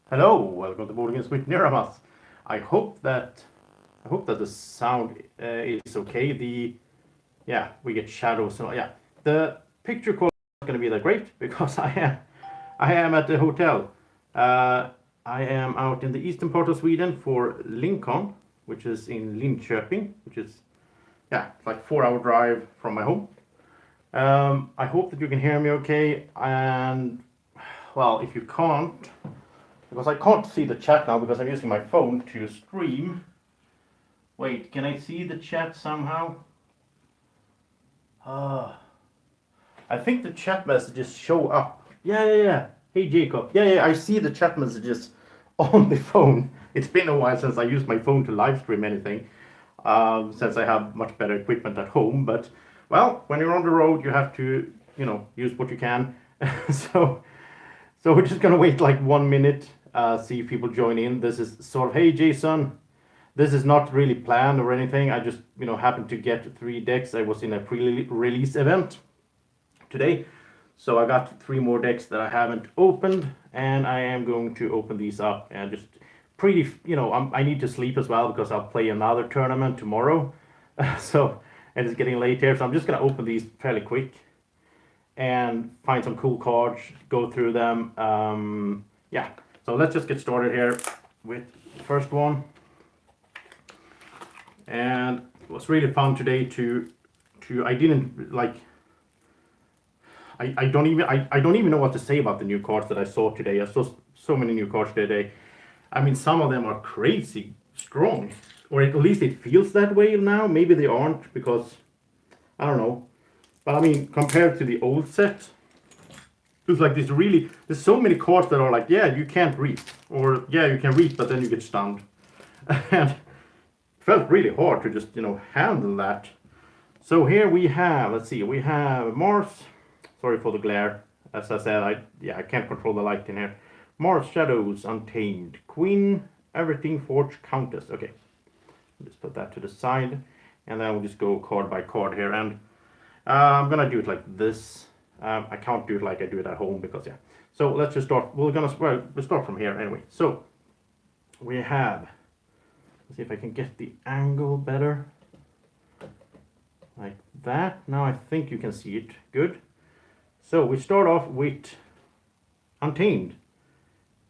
Hello, welcome to Board Games with Niramas. I hope that the sound is okay. We get shadows. And yeah, the picture quality is not going to be that great because I am at the hotel. I am out in the eastern part of Sweden for Lincon, which is in Linköping, which is it's like 4 hour drive from my home. I hope that you can hear me okay. And well, if you can't, because I can't see the chat now because I'm using my phone to stream. Wait, can I see the chat somehow? I think the chat messages show up. Yeah. Hey Jacob. Yeah, I see the chat messages on the phone. It's been a while since I used my phone to live stream anything, since I have much better equipment at home. But, well, when you're on the road, you have to, use what you can. so we're just gonna wait like 1 minute, see if people join in. This is sort of, hey Jason, this is not really planned or anything. I just, happened to get 3 decks. I was in a pre-release event today, so I got 3 more decks that I haven't opened, and I am going to open these up and just I need to sleep as well because I'll play another tournament tomorrow. And it's getting late here, so I'm just gonna open these fairly quick and find some cool cards, go through them. So let's just get started here with the first one. And it was really fun today to I didn't like I don't even know what to say about the new cards that I saw today. I saw so many new cards today. I mean, some of them are crazy strong, or at least it feels that way now. Maybe they aren't because I don't know. But I mean, compared to the old set, it's like there's so many cards that are like, yeah, you can't read, or yeah, you can read, but then you get stunned. And it felt really hard to just, handle that. So here we have, let's see, we have Mars. Sorry for the glare. As I said, I can't control the light in here. Mars Shadows Untamed. Queen, Everything Forge Countess. Okay, just put that to the side. And then we'll just go card by card here. And I'm gonna do it like this. I can't do it like I do it at home because So let's just start. We'll start from here anyway. So we have. Let's see if I can get the angle better. Like that. Now I think you can see it good. So we start off with Untamed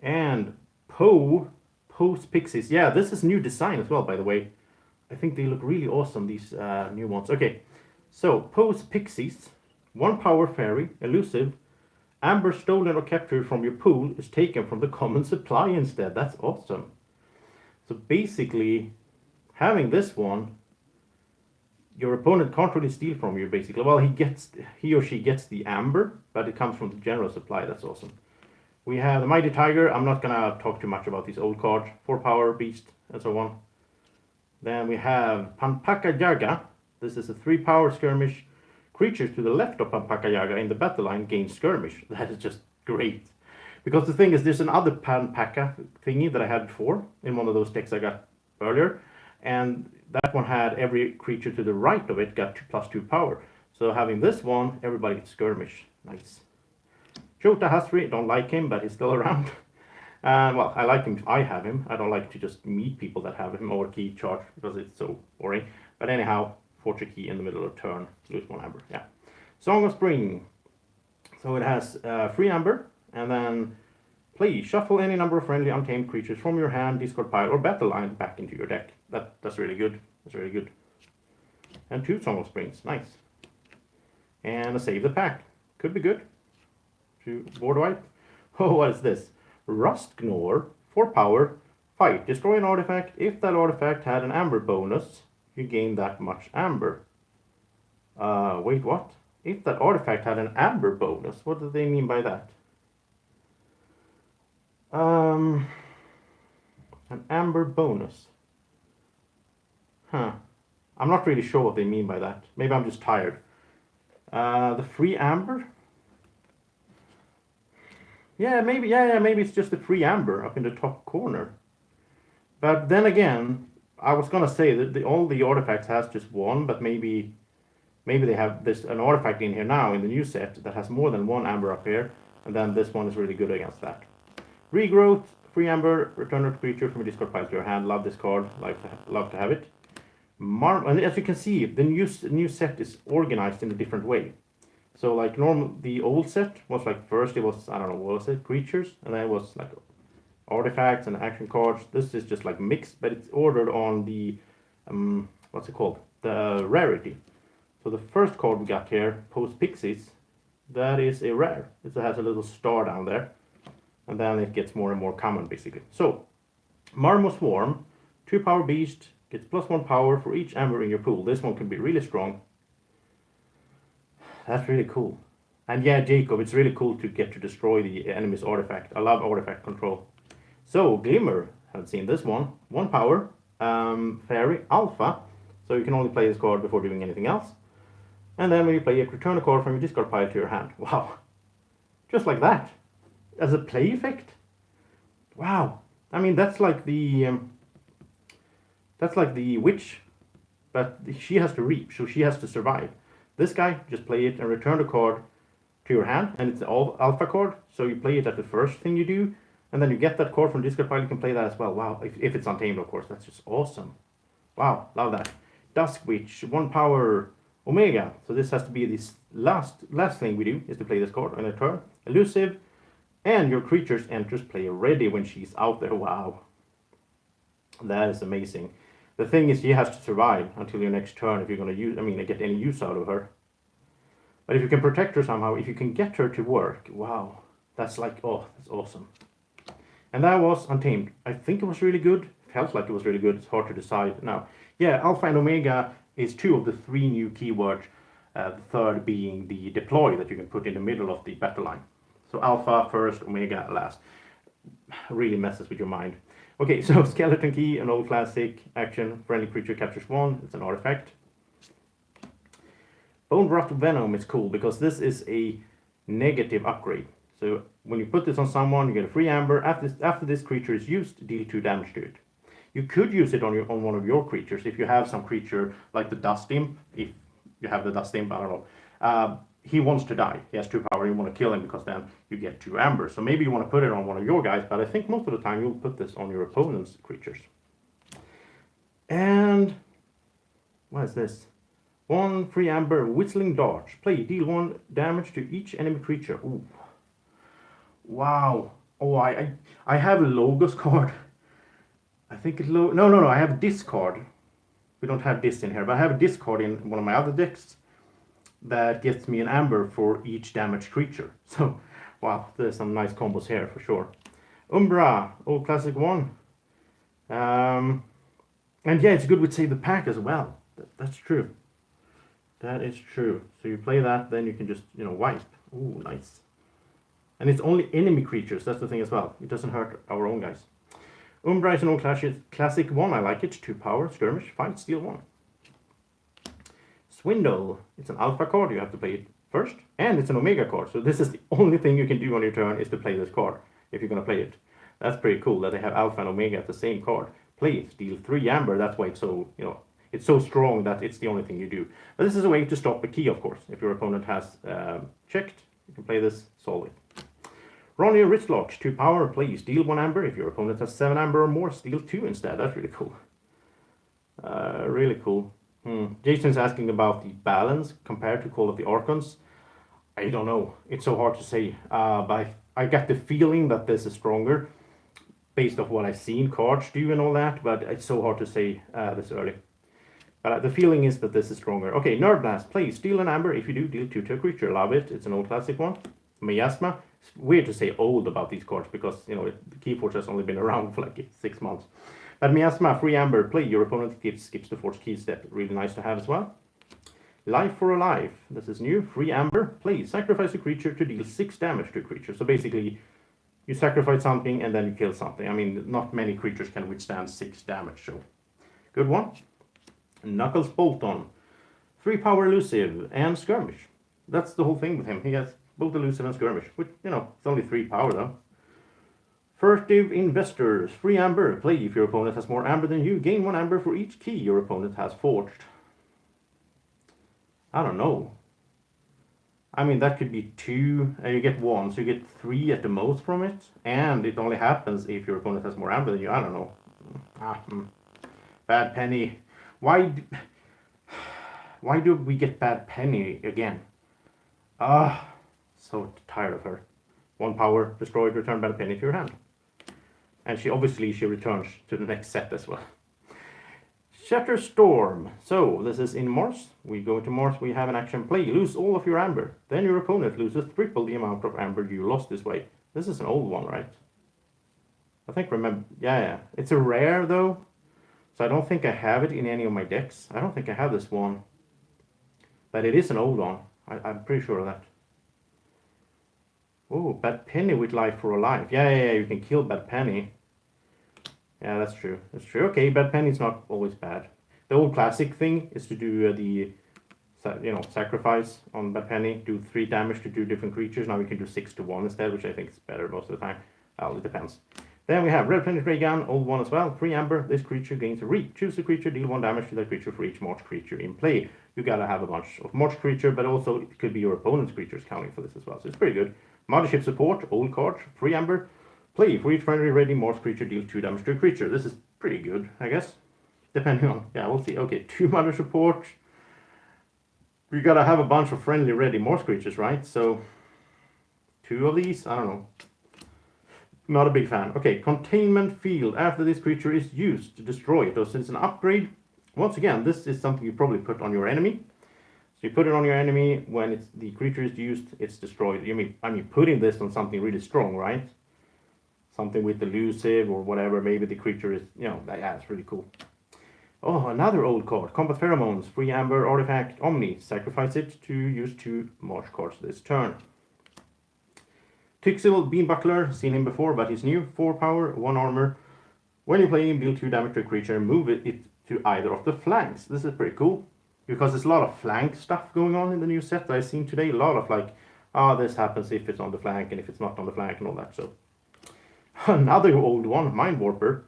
and Poe's Pixies. Yeah, this is new design as well, by the way. I think they look really awesome, these new ones. Okay, so Poe's Pixies, 1 power fairy, elusive, amber stolen or captured from your pool is taken from the common supply instead. That's awesome. So basically, having this one, your opponent can't really steal from you, basically. Well, he or she gets the amber, but it comes from the general supply. That's awesome. We have the Mighty Tiger. I'm not gonna talk too much about these old cards. 4 power, beast, and so on. Then we have Pampaka Yaga. This is a 3 power skirmish. Creatures to the left of Pampaka Yaga in the battle line gain skirmish. That is just great. Because the thing is, there's another Pampaka thingy that I had before in one of those decks I got earlier. And that one had every creature to the right of it got +2 power. So having this one, everybody gets skirmish. Nice. Shota Hasri, don't like him, but he's still around. Well, I like him if I have him. I don't like to just meet people that have him or key charge because it's so boring. But anyhow, fortune key in the middle of turn, lose 1 amber. Yeah. Song of Spring. So it has 3 amber, and then play shuffle any number of friendly untamed creatures from your hand, discard pile, or battle line back into your deck. That's really good. That's really good. And 2 Song of Springs. Nice. And a Save the Pack. Could be good. Board wipe. Oh, what is this? Rust Gnore, 4 power, fight. Destroy an artifact. If that artifact had an amber bonus, you gain that much amber. Wait, what? If that artifact had an amber bonus, what do they mean by that? An amber bonus. Huh. I'm not really sure what they mean by that. Maybe I'm just tired. The free amber? Yeah, maybe it's just the free amber up in the top corner. But then again, I was gonna say that all the artifacts has just 1, but maybe they have an artifact in here now in the new set that has more than 1 amber up here, and then this one is really good against that. Regrowth, free amber, return a creature from a discard pile to your hand. Love this card, love to have it. And as you can see, the new set is organized in a different way. So like the old set was like, first it was, I don't know, what was it, creatures, and then it was like artifacts and action cards. This is just like mixed, but it's ordered on the, what's it called, the rarity. So the first card we got here, Post Pixies, that is a rare. It has a little star down there, and then it gets more and more common basically. So Marmo Swarm, 2-power beast, gets +1 power for each amber in your pool. This one can be really strong. That's really cool. And yeah, Jacob, it's really cool to get to destroy the enemy's artifact. I love artifact control. So Glimmer, haven't seen this one. 1 power, fairy, alpha. So you can only play this card before doing anything else. And then when you play it, return a card from your discard pile to your hand. Wow. Just like that. As a play effect. Wow. I mean, that's like the witch, but she has to reap, so she has to survive. This guy, just play it and return the card to your hand, and it's all alpha card, so you play it at the first thing you do, and then you get that card from discard pile, you can play that as well. Wow, if it's untamed, of course, that's just awesome. Wow, love that. Dusk Witch, 1 power, Omega. So this has to be this last thing we do, is to play this card on a turn. Elusive, and your creatures enters play ready when she's out there. Wow. That is amazing. The thing is, she has to survive until your next turn if you're going to use, get any use out of her. But if you can protect her somehow, if you can get her to work, wow, that's like, oh, that's awesome. And that was Untamed. I think it was really good. Felt like it was really good. It's hard to decide now. Yeah, Alpha and Omega is 2 of the 3 new keywords. The third being the deploy that you can put in the middle of the battle line. So Alpha first, Omega last. Really messes with your mind. Okay, so Skeleton Key, an old classic action. Friendly creature captures 1. It's an artifact. Bone Rot Venom is cool because this is a negative upgrade. So when you put this on someone, you get a free amber. After this creature is used, deal 2 damage to it. You could use it on one of your creatures if you have some creature like the Dust Imp. If you have the Dust Imp, I don't know. He wants to die. He has 2 power. You want to kill him because then you get 2 amber. So maybe you want to put it on one of your guys, but I think most of the time you'll put this on your opponent's creatures. And what is this? 1 free amber, Whistling Dart. Play, deal 1 damage to each enemy creature. Ooh. Wow. Oh, I have a Logos card. I think it's no. I have this card. We don't have this in here, but I have a discard in one of my other decks that gets me an amber for each damaged creature. So, wow, there's some nice combos here for sure. Umbra, old classic one. And yeah, it's good with Save the Pack as well. That's true. That is true. So you play that, then you can just, wipe. Ooh, nice. And it's only enemy creatures, that's the thing as well. It doesn't hurt our own guys. Umbra is an old classic one, I like it. 2 power, skirmish, fight, steal 1. Swindle, it's an alpha card, you have to play it first. And it's an omega card, so this is the only thing you can do on your turn is to play this card, if you're going to play it. That's pretty cool that they have alpha and omega at the same card. Play, steal 3 amber, that's why it's so, it's so strong that it's the only thing you do. But this is a way to stop a key, of course. If your opponent has checked, you can play this solely. Ronnie Wristlock, 2 power, play, steal 1 amber. If your opponent has 7 amber or more, steal 2 instead. That's really cool. Really cool. Jason's asking about the balance compared to Call of the Archons. I don't know. It's so hard to say. But I get the feeling that this is stronger based off what I've seen cards do and all that. But it's so hard to say this early. But the feeling is that this is stronger. Okay, Nerd Blast. Play, steal an amber. If you do, deal 2 to a creature. Love it. It's an old classic one. Miasma. It's weird to say old about these cards because, the Keyforge has only been around for like 6 months. But Miasma, free amber, play. Your opponent skips the Forge Key step. Really nice to have as well. Life for a Life. This is new. Free amber, play. Sacrifice a creature to deal 6 damage to a creature. So basically, you sacrifice something and then you kill something. I mean, not many creatures can withstand 6 damage. So, good one. Knuckles Bolton. 3 power, elusive, and skirmish. That's the whole thing with him. He has both elusive and skirmish. Which, it's only 3 power though. Furtive Investors, free amber, play. If your opponent has more amber than you, gain 1 amber for each key your opponent has forged. I don't know. I mean, that could be 2, and you get 1, so you get 3 at the most from it, and it only happens if your opponent has more amber than you. I don't know. Bad penny. Why do we get bad penny again? So tired of her. 1 power, destroyed, return bad penny to your hand. And she returns to the next set as well. Shatter Storm. So this is in Mars. We go to Mars, we have an action play. Lose all of your amber. Then your opponent loses triple the amount of amber you lost this way. This is an old one, right? I think yeah. It's a rare though. So I don't think I have it in any of my decks. I don't think I have this one. But it is an old one. I'm pretty sure of that. Oh, Bad Penny with Life for a Life. Yeah, you can kill Bad Penny. Yeah, that's true. That's true. Okay, Bad Penny is not always bad. The old classic thing is to do sacrifice on Bad Penny. Do 3 damage to 2 different creatures. Now we can do 6 to 1 instead, which I think is better most of the time. Well, it depends. Then we have Red Planet Ray Gun, old one as well. 3 amber. This creature gains a reap. Choose a creature, deal 1 damage to that creature for each March creature in play. You gotta have a bunch of March creature, but also it could be your opponent's creatures counting for this as well. So it's pretty good. Mothership Support, old card, 3 amber. Play for each friendly ready March creature, deal 2 damage to a creature. This is pretty good, I guess. Depending on, yeah, we'll see. Okay, 2 Mother Support. We gotta have a bunch of friendly ready Morse creatures, right? So 2 of these, I don't know. Not a big fan. Okay, Containment Field. After this creature is used to destroy it. So it's an upgrade. Once again, this is something you probably put on your enemy. So you put it on your enemy, when the creature is used, it's destroyed. I mean putting this on something really strong, right? Something with elusive or whatever, maybe the creature is, yeah, it's really cool. Oh, another old card. Combat Pheromones, 3 amber, artifact, Omni. Sacrifice it to use 2 March cards this turn. Tixil Beambuckler, seen him before, but he's new. 4 power, 1 armor. When you play him, deal 2 damage to a creature and move it to either of the flanks. This is pretty cool, because there's a lot of flank stuff going on in the new set that I've seen today. A lot of like, this happens if it's on the flank and if it's not on the flank and all that. So another old one, Mind Warper.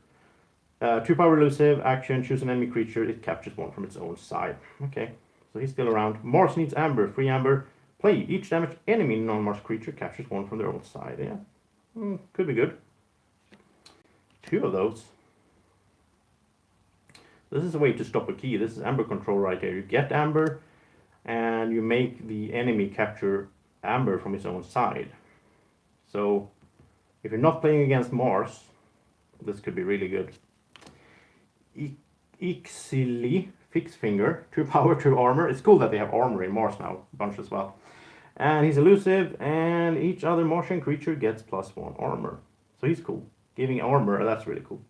2 power elusive, action, choose an enemy creature, it captures 1 from its own side. Okay, so he's still around. Mars needs amber, 3 amber. Play, each damaged enemy non-Mars creature captures 1 from their own side. Yeah, could be good. 2 of those. This is a way to stop a key. This is amber control right here. You get amber, and you make the enemy capture amber from its own side. So, if you're not playing against Mars, this could be really good. Ixili, Fix Finger, 2 power, 2 armor. It's cool that they have armor in Mars now, a bunch as well. And he's elusive, and each other Martian creature gets +1 armor. So he's cool. Giving armor, that's really cool.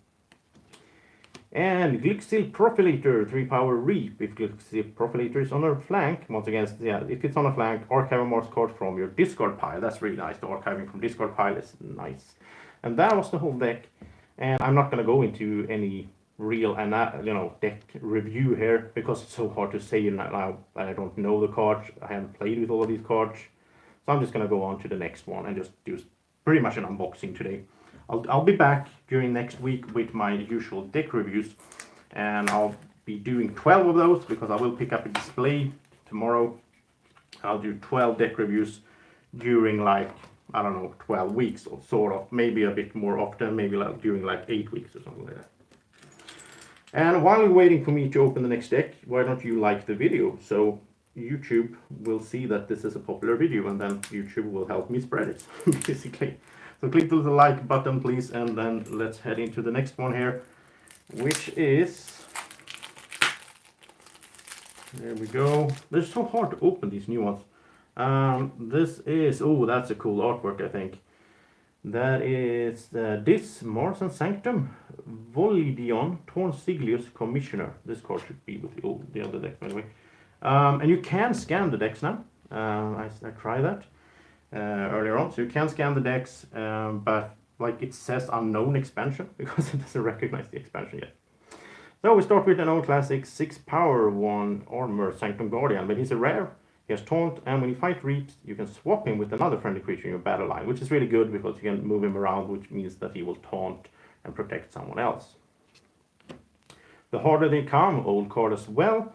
And Glixil Profilator, 3 power reap. If Glixil Profilator is on a flank, once again, yeah, if it's on a flank, archive a Mars card from your discard pile. That's really nice. The archiving from discard pile is nice. And that was the whole deck. And I'm not going to go into any real deck review here, because it's so hard to say now. I don't know the cards. I haven't played with all of these cards. So I'm just going to go on to the next one and just do pretty much an unboxing today. I'll be back during next week with my usual deck reviews, and I'll be doing 12 of those because I will pick up a display tomorrow. I'll do 12 deck reviews during 12 weeks or sort of, maybe a bit more often, maybe during 8 weeks or something like that. And while you're waiting for me to open the next deck, why don't you like the video? So YouTube will see that this is a popular video, and then YouTube will help me spread it, basically. So click the like button, please, and then let's head into the next one here, which is... There we go. They're so hard to open, these new ones. This is... Oh, that's a cool artwork, I think. That is Dis, Mars and Sanctum, Volidion, Torn Siglius, Commissioner. This card should be with the other deck, by the way. And you can scan the decks now. I tried that earlier on. So you can scan the decks, but it says unknown expansion because it doesn't recognize the expansion yet. So we start with an old classic 6 power 1 armor Sanctum Guardian, but he's a rare. He has taunt, and when you fight reaps, you can swap him with another friendly creature in your battle line, which is really good because you can move him around, which means that he will taunt and protect someone else. The harder they come, old card as well.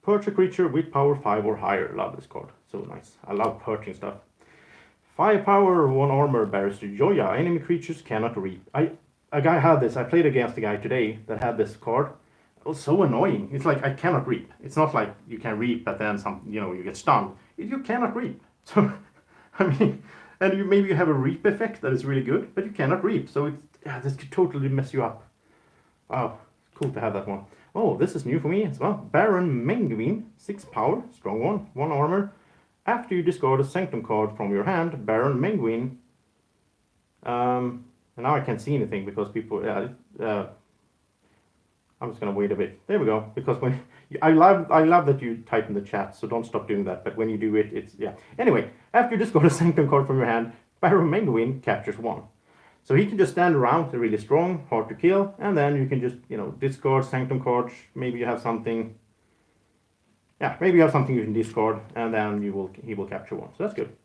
Perch a creature with power 5 or higher. Love this card. So nice. I love hurting stuff. 5 power, 1 armor, Barrister Joya. Enemy creatures cannot reap. A guy had this. I played against a guy today that had this card. It was so annoying. It's like, I cannot reap. It's not like you can reap, but then you get stunned. You cannot reap. So, I mean, and maybe you have a reap effect that is really good, but you cannot reap. So this could totally mess you up. Wow, cool to have that one. Oh, this is new for me as well. Baron Menguin, 6 power, strong 1, 1 armor. After you discard a Sanctum card from your hand, Baron Menguin. And now I can't see anything because people. I'm just gonna wait a bit. There we go. Because when I love that you type in the chat, so don't stop doing that. But when you do it, it's yeah. Anyway, after you discard a Sanctum card from your hand, Baron Menguin captures 1. So he can just stand around, they're really strong, hard to kill, and then you can just, discard Sanctum cards. Maybe you have something. Yeah, maybe you have something you can discard, and then he will capture 1. So that's good.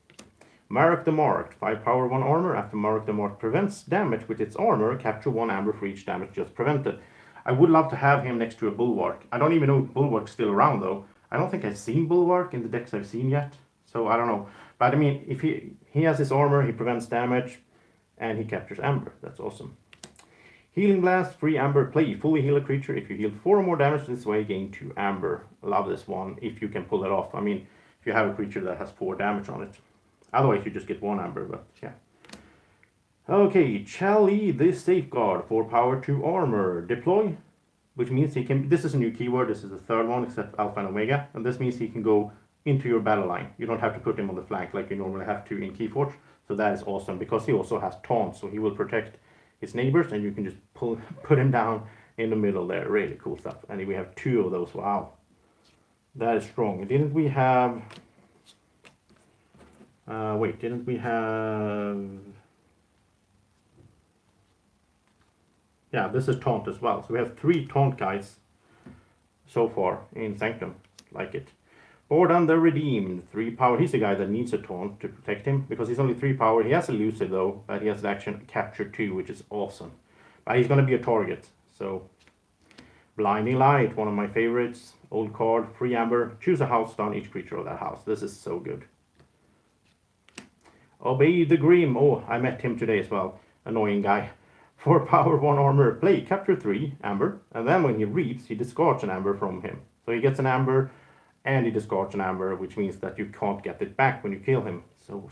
Mark the Marked, 5 power, 1 armor. After Mark the Marked prevents damage with its armor, capture 1 amber for each damage just prevented. I would love to have him next to a Bulwark. I don't even know if Bulwark's still around though. I don't think I've seen Bulwark in the decks I've seen yet. So I don't know. But I mean, if he has his armor, he prevents damage, and he captures amber. That's awesome. Healing Blast, 3 amber, play fully heal a creature. If you heal 4 or more damage this way, gain 2 amber. Love this one, if you can pull it off. I mean, if you have a creature that has 4 damage on it. Otherwise, you just get 1 amber, but yeah. Okay, Chali the Safeguard, 4 power, 2 armor. Deploy, which means he can, this is a new keyword, this is the 3rd one, except Alpha and Omega. And this means he can go into your battle line. You don't have to put him on the flank like you normally have to in Keyforge. So that is awesome, because he also has taunt, so he will protect his neighbors, and you can just put him down in the middle there. Really cool stuff. And we have 2 of those. Wow, that is strong. Didn't we have didn't we have, yeah, this is taunt as well. So we have 3 taunt guys so far in Sanctum. Like it. Bordan the Redeemed, 3 power. He's a guy that needs a taunt to protect him because he's only 3 power. He has elusive though, but he has the action capture 2, which is awesome. But he's going to be a target. So Blinding Light, one of my favorites. Old card, 3 amber. Choose a house, stun each creature of that house. This is so good. Obey the Grim. Oh, I met him today as well. Annoying guy. 4 power, 1 armor. Play capture 3 amber, and then when he reaps, he discards an amber from him. So he gets an amber. And he discards an amber, which means that you can't get it back when you kill him. So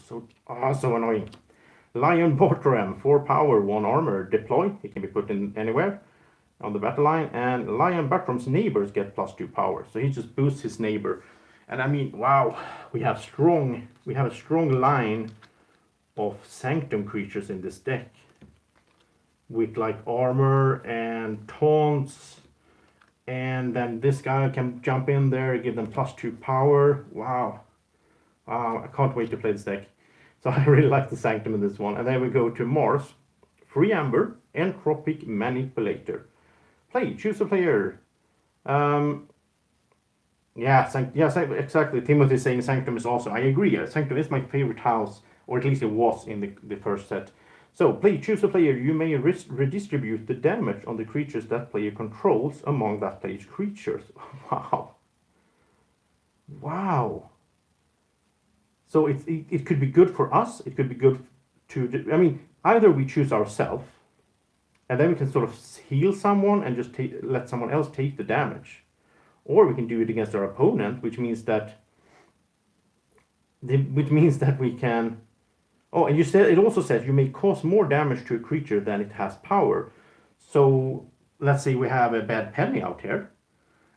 annoying. Lion Bortram, 4 power, 1 armor. Deploy. He can be put in anywhere on the battle line. And Lion Bortram's neighbors get +2 power. So he just boosts his neighbor. And I mean, wow, we have a strong line of Sanctum creatures in this deck. With like armor and taunts. And then this guy can jump in there, give them +2 power. Wow. Wow, I can't wait to play this deck. So I really like the Sanctum in this one. And then we go to Mars. 3 amber, Entropic Manipulator. Play, choose a player. Exactly. Timothy's saying Sanctum is awesome. I agree. Sanctum is my favorite house, or at least it was in the first set. So, play, choose a player. You may redistribute the damage on the creatures that player controls among that player's creatures. Wow. Wow. So, it could be good for us. It could be good to, I mean, either we choose ourselves, and then we can sort of heal someone and just let someone else take the damage. Or we can do it against our opponent, which means that we can. Oh, and it also says you may cause more damage to a creature than it has power. So let's say we have a bad Penny out here,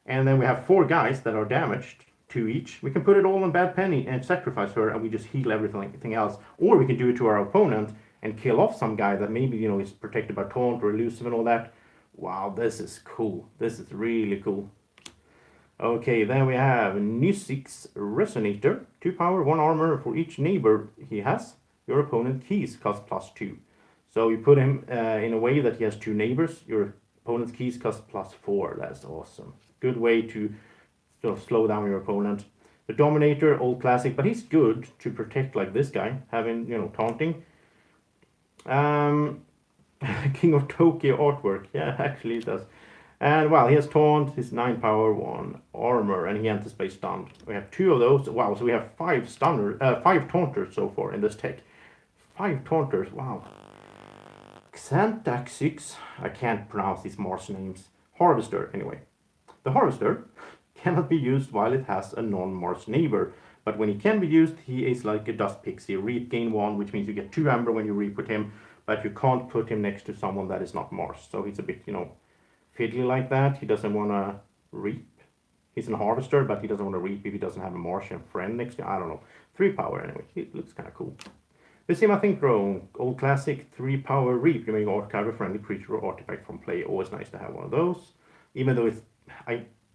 and then we have 4 guys that are damaged, 2 each. We can put it all on bad Penny and sacrifice her, and we just heal everything else. Or we can do it to our opponent and kill off some guy that maybe is protected by taunt or elusive and all that. Wow, this is cool. This is really cool. Okay, then we have Nysix Resonator, 2 power, 1 armor for each neighbor he has. Your opponent keys cost +2. So you put him in a way that he has 2 neighbors. Your opponent's keys cost +4. That's awesome. Good way to sort of slow down your opponent. The Dominator, old classic, but he's good to protect like this guy, having, taunting. King of Tokyo artwork. Yeah, actually it does. And well, he has taunt, his 9 power, 1 armor, and he enters play stunned. We have 2 of those. Wow, so we have 5 5 taunters so far in this tech. 5 taunters, wow. Xantaxix, I can't pronounce these Mars names. Harvester, anyway. The Harvester cannot be used while it has a non-Mars neighbor, but when he can be used, he is like a dust pixie. Reap gain 1, which means you get 2 amber when you reap with him, but you can't put him next to someone that is not Mars. So he's a bit, fiddly like that. He doesn't want to reap. He's a harvester, but he doesn't want to reap if he doesn't have a Martian friend next to him. I don't know. 3 power anyway. It looks kind of cool. The same, I think, bro. Old classic 3 power reap. You may archive a friendly creature or artifact from play. Always nice to have one of those. Even though it's,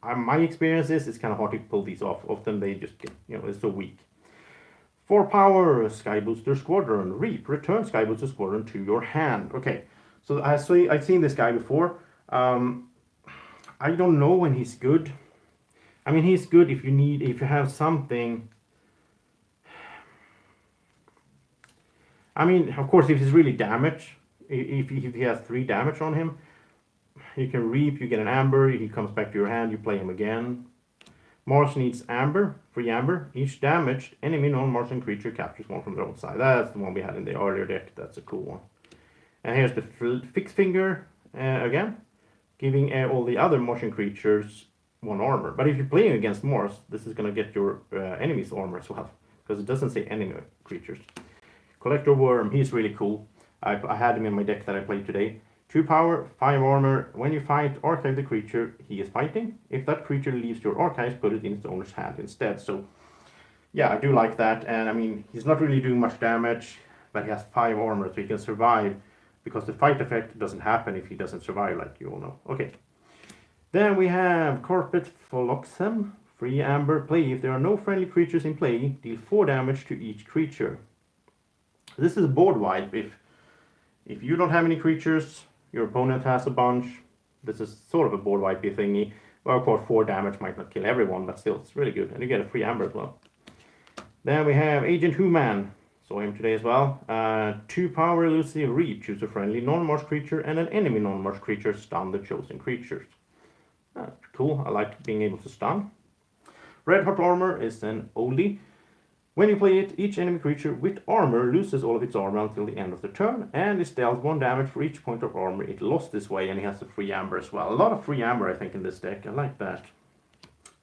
my experience is it's kind of hard to pull these off. Often they just get, it's so weak. 4 power Sky Booster Squadron reap. Return Sky Booster Squadron to your hand. Okay, so I've seen this guy before. I don't know when he's good. I mean, he's good if you have something. I mean, of course, if he's really damaged, if he has 3 damage on him, you can reap, you get an amber, he comes back to your hand, you play him again. Mars needs amber, free amber. Each damaged enemy non-Martian creature captures 1 from their own side. That's the one we had in the earlier deck. That's a cool one. And here's the fixed finger again, giving all the other Martian creatures 1 armor. But if you're playing against Mars, this is going to get your enemy's armor as well, because it doesn't say enemy creatures. Collector Worm, he's really cool. I had him in my deck that I played today. 2 power, 5 armor. When you fight, archive the creature he is fighting. If that creature leaves your archives, put it in its owner's hand instead. So, yeah, I do like that. And I mean, he's not really doing much damage, but he has 5 armor, so he can survive, because the fight effect doesn't happen if he doesn't survive, like you all know. Okay. Then we have Carpet Phloxem. Free amber. Play. If there are no friendly creatures in play, deal 4 damage to each creature. This is a board wipe. If you don't have any creatures, your opponent has a bunch. This is sort of a board wipey thingy. Well, of course, 4 damage might not kill everyone, but still, it's really good. And you get a free amber as well. Then we have Agent Human. Saw him today as well. 2 power elusive reap. Choose a friendly non-Mars creature and an enemy non-Mars creature. Stun the chosen creatures. That's cool. I like being able to stun. Red Hot Armor is an oldie. When you play it, each enemy creature with armor loses all of its armor until the end of the turn, and is dealt 1 damage for each point of armor it lost this way, and he has a free amber as well. A lot of free amber, I think, in this deck. I like that.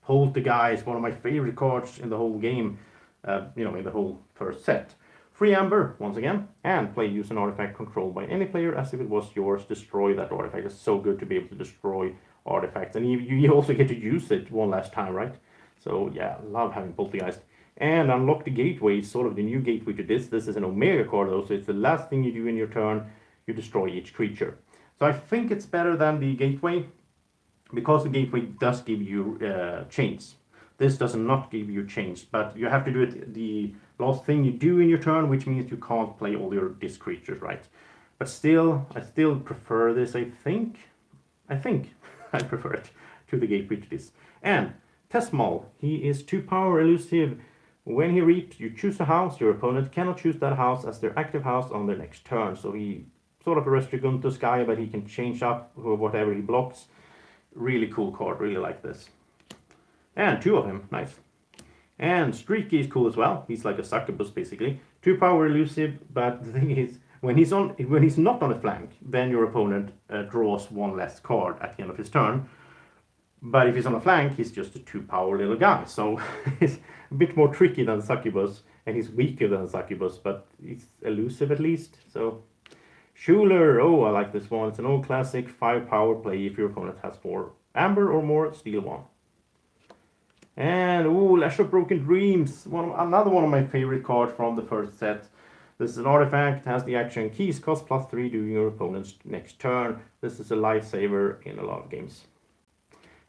Poltergeist, one of my favorite cards in the whole game, in the whole first set. Free amber, once again, and play use an artifact controlled by any player as if it was yours. Destroy that artifact. It's so good to be able to destroy artifacts, and you also get to use it 1 last time, right? So yeah, love having Poltergeist. And unlock the gateway, sort of the new gateway to this. This is an Omega card though, so it's the last thing you do in your turn. You destroy each creature. So I think it's better than the gateway, because the gateway does give you chains. This does not give you chains, but you have to do it the last thing you do in your turn, which means you can't play all your disc creatures, right? But still, I still prefer this, I think I prefer it to the gateway to this. And Tesmal, he is 2 power elusive. When he reaps, you choose a house. Your opponent cannot choose that house as their active house on their next turn. So he sort of a Restriguntus guy, but he can change up whatever he blocks. Really cool card. Really like this. And 2 of him. Nice. And Streaky is cool as well. He's like a succubus basically. 2 power elusive, but the thing is, when he's not on a flank, then your opponent draws 1 less card at the end of his turn. But if he's on a flank, he's just a 2 power little guy. So he's a bit more tricky than Succubus, and he's weaker than Succubus, but he's elusive at least. So Schuler, oh, I like this one. It's an old classic 5 power play. If your opponent has 4 amber or more, steal 1. And oh, Lash of Broken Dreams, another one of my favorite cards from the first set. This is an artifact, has the action keys, cost +3 during your opponent's next turn. This is a lifesaver in a lot of games.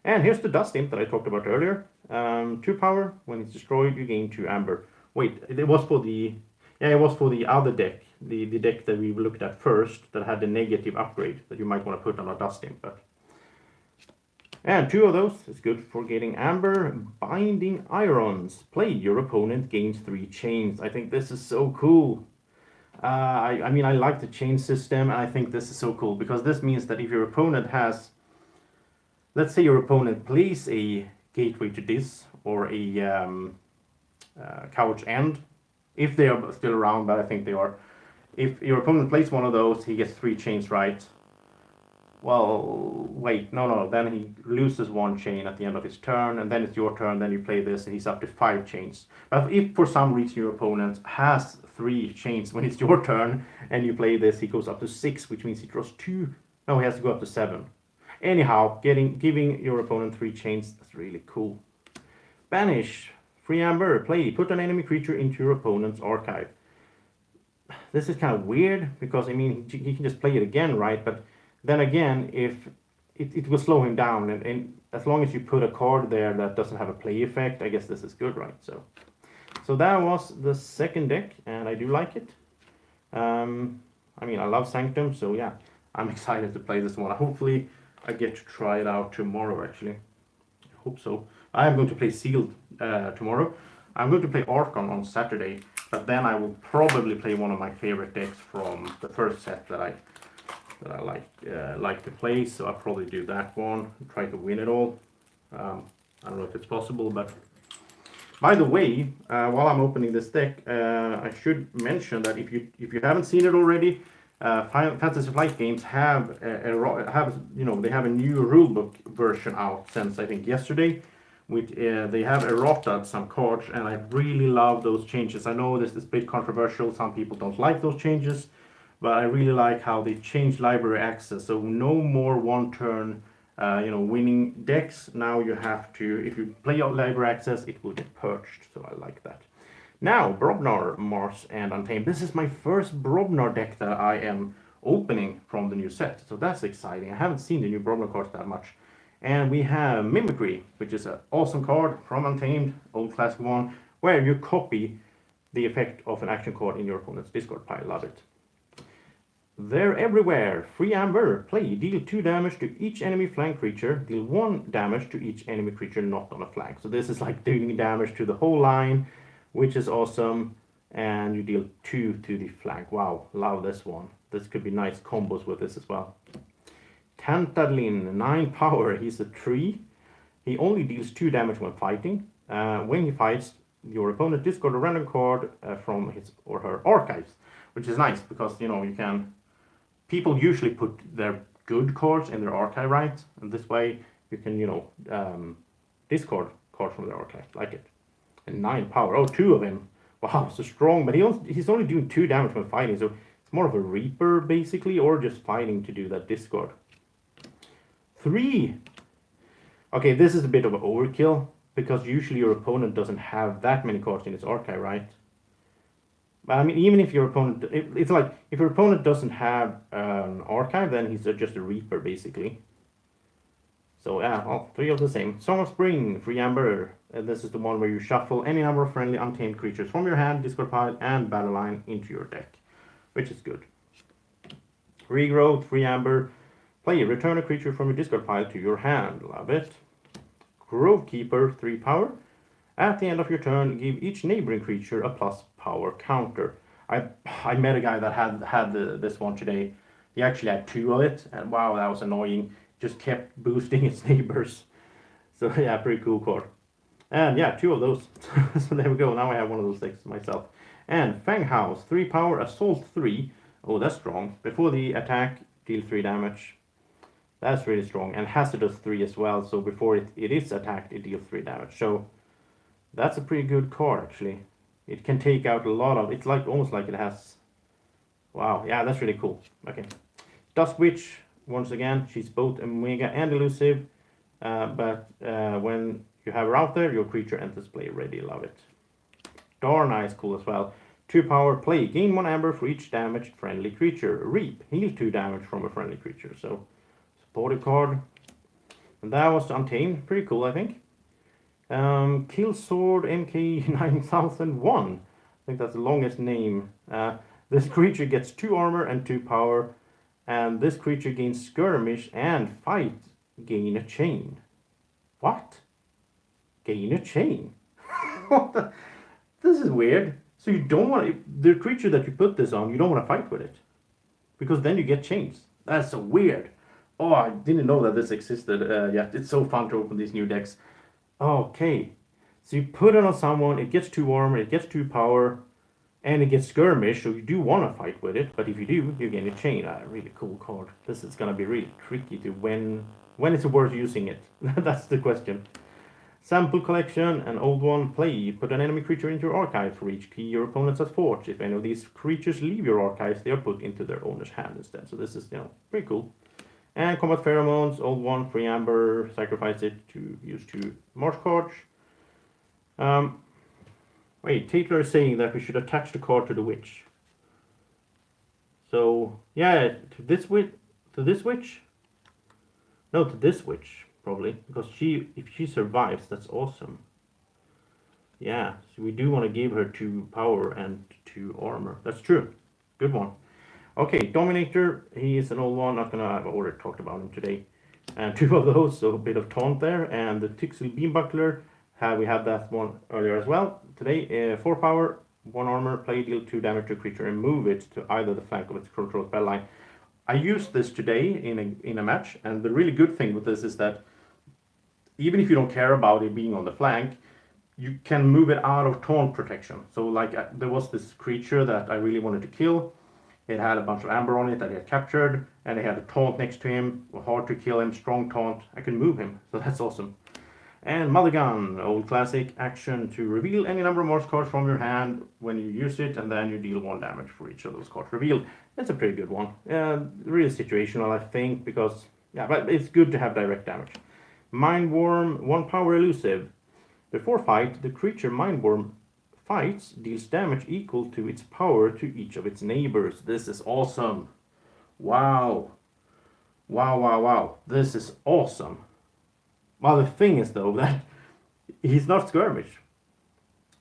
And here's the Dust Imp that I talked about earlier. 2 power. When it's destroyed, you gain 2 amber. Wait, it was for the other deck, the deck that we looked at first, that had the negative upgrade that you might want to put on a Dust Imp. And 2 of those is good for getting amber. Binding Irons. Play. Your opponent gains 3 chains. I think this is so cool. I mean, I like the chain system, and I think this is so cool, because this means that if your opponent has let's say your opponent plays a gateway to this or a couch end, if they are still around, but I think they are. If your opponent plays one of those, he gets 3 chains right. Well, wait, no, then he loses 1 chain at the end of his turn, and then it's your turn, then you play this, and he's up to 5 chains. But if for some reason your opponent has 3 chains when it's your turn, and you play this, he goes up to 6, which means he draws 2. No, he has to go up to 7. Anyhow, giving your opponent 3 chains, that's really cool. Banish. Free Amber. Play. Put an enemy creature into your opponent's archive. This is kind of weird, because, I mean, he can just play it again, right? But then again, if it will slow him down, and as long as you put a card there that doesn't have a play effect, I guess this is good, right? So that was the second deck, and I do like it. I mean, I love Sanctum, so yeah, I'm excited to play this one. Hopefully, I get to try it out tomorrow, actually. I hope so. I am going to play Sealed tomorrow. I'm going to play Archon on Saturday, but then I will probably play one of my favorite decks from the first set that I like to play. So I'll probably do that one, try to win it all. I don't know if it's possible, but by the way, while I'm opening this deck, I should mention that if you haven't seen it already, Fantasy Flight Games have they have a new rulebook version out since I think yesterday. They have errata some cards, and I really love those changes. I know this is a bit controversial. Some people don't like those changes, but I really like how they changed library access. So no more one-turn, winning decks. Now you have to, if you play out library access, it will get purged. So I like that. Now, Brobnar, Mars, and Untamed. This is my first Brobnar deck that I am opening from the new set. So that's exciting. I haven't seen the new Brobnar cards that much. And we have Mimicry, which is an awesome card from Untamed, old classic one, where you copy the effect of an action card in your opponent's discard pile. Love it. They're everywhere. Free Amber. Play. Deal 2 damage to each enemy flank creature. Deal 1 damage to each enemy creature not on a flank. So this is like dealing damage to the whole line, which is awesome. And you deal 2 to the flank. Wow, love this one. This could be nice combos with this as well. Tantadlin, 9 power. He's a tree. He only deals 2 damage when fighting. When he fights, your opponent discard a random card from his or her archives, which is nice because you can. People usually put their good cards in their archive, right? And this way you can discard cards from their archive. Like it. And 9 power. Oh, 2 of him. Wow, so strong. But he's only doing 2 damage when fighting, so it's more of a Reaper basically, or just fighting to do that discard. 3. Okay, this is a bit of an overkill, because usually your opponent doesn't have that many cards in his archive, right? But I mean, even if your opponent, it's like, if your opponent doesn't have an archive, then he's just a Reaper, basically. So yeah, all 3 of the same. Song of Spring, Free Amber. This is the one where you shuffle any number of friendly untamed creatures from your hand, discard pile, and battle line into your deck, which is good. Regrowth, Free Amber. Play, return a creature from your discard pile to your hand. Love it. Grove Keeper, 3 power. At the end of your turn, give each neighboring creature a plus power counter. I met a guy that had this one today. He actually had 2 of it, and wow, that was annoying. Just kept boosting its neighbors. So yeah, pretty cool card. And yeah, 2 of those. So there we go. Now I have one of those decks myself. And Fang House, 3 power, Assault 3. Oh, that's strong. Before the attack, deal 3 damage. That's really strong. And Hazardous 3 as well. So before it is attacked, it deals 3 damage. So that's a pretty good card, actually. It can take out a lot of... It's like almost like it has... Wow, yeah, that's really cool. Okay. Dusk Witch, once again, she's both Omega and Elusive. But when you have her out there, your creature enters play ready. Love it. Darna is cool as well. 2 power, play. Gain 1 amber for each damaged friendly creature. Reap. Heal 2 damage from a friendly creature. So, supportive card. And that was Untamed. Pretty cool, I think. Kill Sword MK9001. I think that's the longest name. This creature gets 2 armor and 2 power. And this creature gains skirmish and fight. Gain a chain. What? Gain a chain? What the? This is weird. So you don't want to, the creature that you put this on, you don't want to fight with it, because then you get chains. That's so weird. Oh, I didn't know that this existed yet. It's so fun to open these new decks. Okay, so you put it on someone, it gets 2 armor, it gets 2 power, and it gets skirmish, so you do want to fight with it, but if you do, you gain a chain. A really cool card. This is gonna be really tricky to when is it worth using it? That's the question. Sample collection, an old one, play. Put an enemy creature into your archive. For each key your opponents has forged. If any of these creatures leave your archives, they are put into their owner's hand instead. So this is, pretty cool. And combat pheromones, old one, free amber, sacrifice it to use 2 marsh cards. Wait, Tatler is saying that we should attach the card to the witch. So, yeah, to this witch? No, to this witch, probably. Because if she survives, that's awesome. Yeah, so we do want to give her 2 power and 2 armor. That's true. Good one. Okay, Dominator, he is an old one. I've already talked about him today. And 2 of those, so a bit of taunt there. And the Tixel Beambuckler, we had that one earlier as well. Today, 4 power, 1 armor, play, deal 2 damage to a creature and move it to either the flank of its control spell line. I used this today in a match, and the really good thing with this is that even if you don't care about it being on the flank, you can move it out of taunt protection. So like there was this creature that I really wanted to kill. It had a bunch of amber on it that I had captured, and it had a taunt next to him, hard to kill him, strong taunt. I can move him, so that's awesome. And Mother Gun, old classic, action to reveal any number of Morse cards from your hand when you use it, and then you deal 1 damage for each of those cards revealed. That's a pretty good one. Really situational, I think, because, yeah, but it's good to have direct damage. Mindworm, 1 power elusive. Before fight, the creature Mindworm fights deals damage equal to its power to each of its neighbors. This is awesome. Wow. Wow, wow, wow. This is awesome. Well, the thing is, though, that he's not skirmish.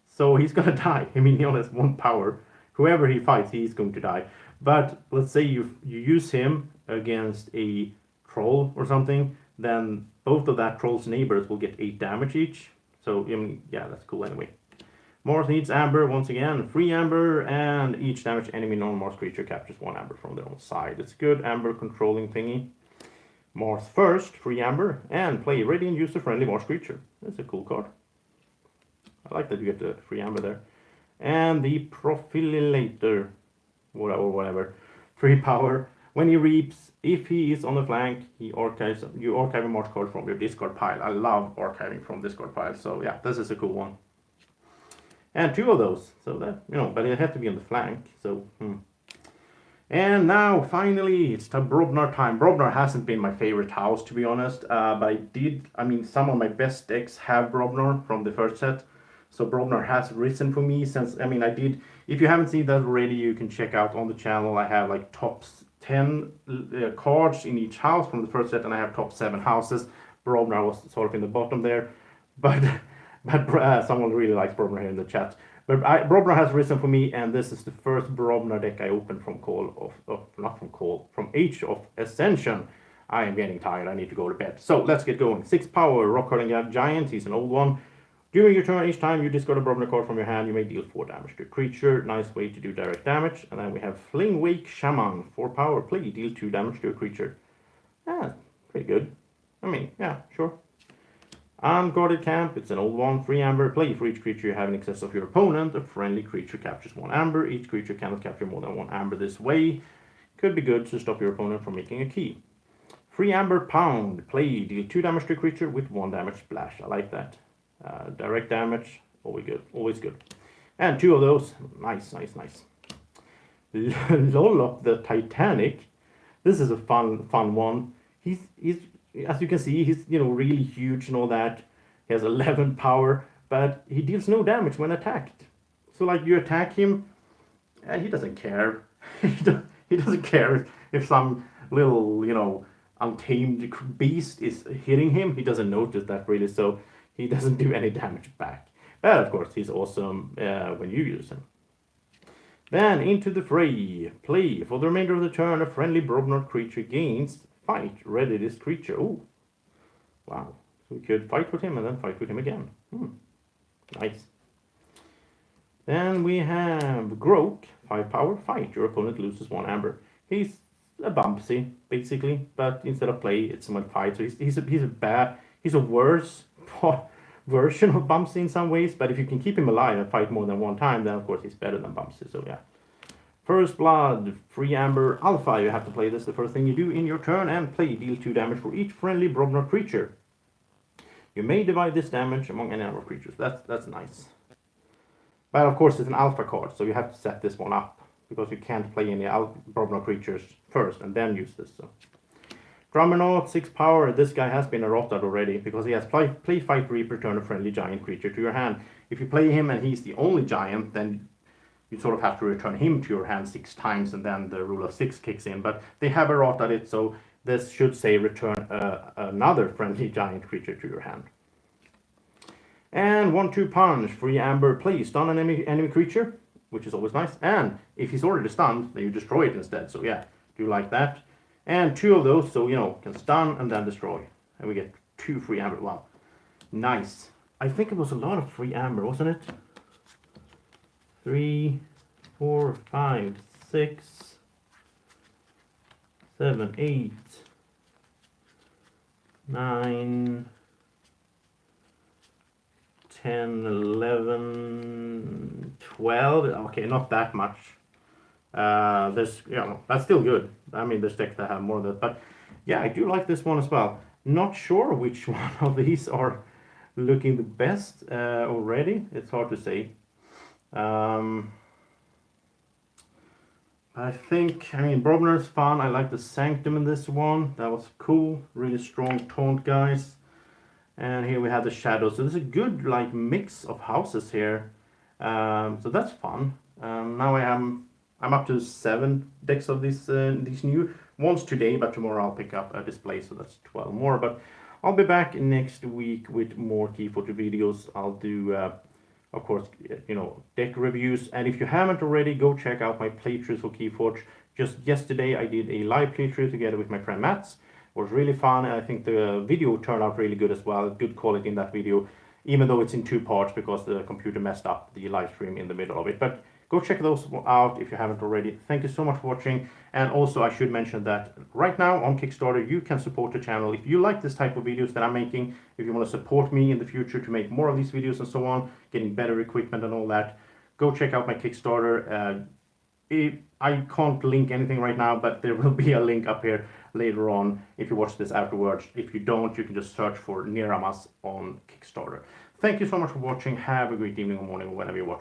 So he's gonna die. I mean, he only has 1 power. Whoever he fights, he's going to die. But let's say you use him against a troll or something, then both of that troll's neighbors will get 8 damage each. So, I mean, yeah, that's cool anyway. Mars needs amber once again. Free amber, and each damaged enemy non-Mars creature captures 1 amber from their own side. It's good amber controlling thingy. Mars first, free amber, and play ready and use a friendly Mars creature. That's a cool card. I like that you get the free amber there. And the Profilator, whatever, 3 power. When he reaps, if he is on the flank, you archive a Mars card from your discard pile. I love archiving from discard pile, so yeah, this is a cool one. And 2 of those, so that, but it had to be on the flank, so, And now, finally, it's Brobnar time. Brobnar hasn't been my favorite house, to be honest, but some of my best decks have Brobnar from the first set. So Brobnar has risen for me since, if you haven't seen that already, you can check out on the channel. I have like top 10 cards in each house from the first set, and I have top 7 houses. Brobnar was sort of in the bottom there, but someone really likes Brobnar here in the chat. But Brobnar has risen for me, and this is the first Brobnar deck I opened from Age of Ascension. I am getting tired, I need to go to bed. So let's get going. 6 power, Rock Hurling Giant, he's an old one. During your turn, each time you discard a Brobnar card from your hand, you may deal 4 damage to a creature. Nice way to do direct damage. And then we have Flame Wake Shaman, 4 power, play, deal 2 damage to a creature. Yeah, pretty good. Yeah, sure. Unguarded Camp, it's an old one, free amber, play. For each creature you have in excess of your opponent, a friendly creature captures 1 amber. Each creature cannot capture more than 1 amber this way. Could be good to stop your opponent from making a key. Free amber Pound, play, deal 2 damage to a creature with 1 damage splash. I like that. Direct damage, always good. And 2 of those, nice. Lolop the Titanic, this is a fun one. He's as you can see, he's really huge and all that. He has 11 power, but he deals no damage when attacked. So like you attack him, he doesn't care. he doesn't care if some little untamed beast is hitting him. He doesn't notice that really, so he doesn't do any damage back. But of course, he's awesome when you use him. Then into the fray. Play. For the remainder of the turn, a friendly Brobnar creature gains fight. Ready this creature. Oh, wow. So we could fight with him and then fight with him again. Nice. Then we have Grok. 5 power. Fight. Your opponent loses 1 amber. He's a Bumpsy, basically, but instead of play, it's someone fight. So he's a worse version of Bumpsy in some ways, but if you can keep him alive and fight more than one time, then of course he's better than Bumpsy, so yeah. First Blood, Free Amber Alpha, you have to play this the first thing you do in your turn, and play, deal 2 damage for each friendly Brobnar creature. You may divide this damage among any number of creatures. That's nice. But of course it's an alpha card, so you have to set this one up, because you can't play any Brobnar creatures first and then use this. So. Drummernaut, 6 power. This guy has been errotted already, because he has play fight, return a friendly giant creature to your hand. If you play him and he's the only giant, then you sort of have to return him to your hand 6 times, and then the rule of 6 kicks in. But they have errotted it, so this should say return another friendly giant creature to your hand. And 1/2 punch, Free Amber, play, stun an enemy creature, which is always nice. And if he's already stunned, then you destroy it instead. So yeah, do like that. And 2 of those, so you know, can stun and then destroy. And we get 2 Free Amber. Wow, nice. I think it was a lot of Free Amber, wasn't it? 3, 4, 5, 6, 7, 8, 9, 10, 11, 12. Okay, not that much. There's, you know, that's still good. I mean, there's decks that have more of that, but yeah, I do like this one as well. Not sure which one of these are looking the best already. It's hard to say. I think, I mean, Brobnar's fun. I like the Sanctum in this one. That was cool. Really strong taunt guys. And here we have the Shadow. So there's a good like mix of houses here. So that's fun. Now I'm up to 7 decks of these new ones today, but tomorrow I'll pick up a display, so that's 12 more. But I'll be back next week with more Keyforge videos. I'll do, of course, you know, deck reviews. And if you haven't already, go check out my playthroughs for Keyforge. Just yesterday I did a live playthrough together with my friend Mats. It was really fun, and I think the video turned out really good as well. Good quality in that video, even though it's in 2 parts because the computer messed up the live stream in the middle of it. But go check those out if you haven't already. Thank you so much for watching. And also I should mention that right now on Kickstarter you can support the channel. If you like this type of videos that I'm making, if you want to support me in the future to make more of these videos and so on, getting better equipment and all that, go check out my Kickstarter. I can't link anything right now, but there will be a link up here later on if you watch this afterwards. If you don't, you can just search for Niramas on Kickstarter. Thank you so much for watching. Have a great evening or morning or whenever you watch.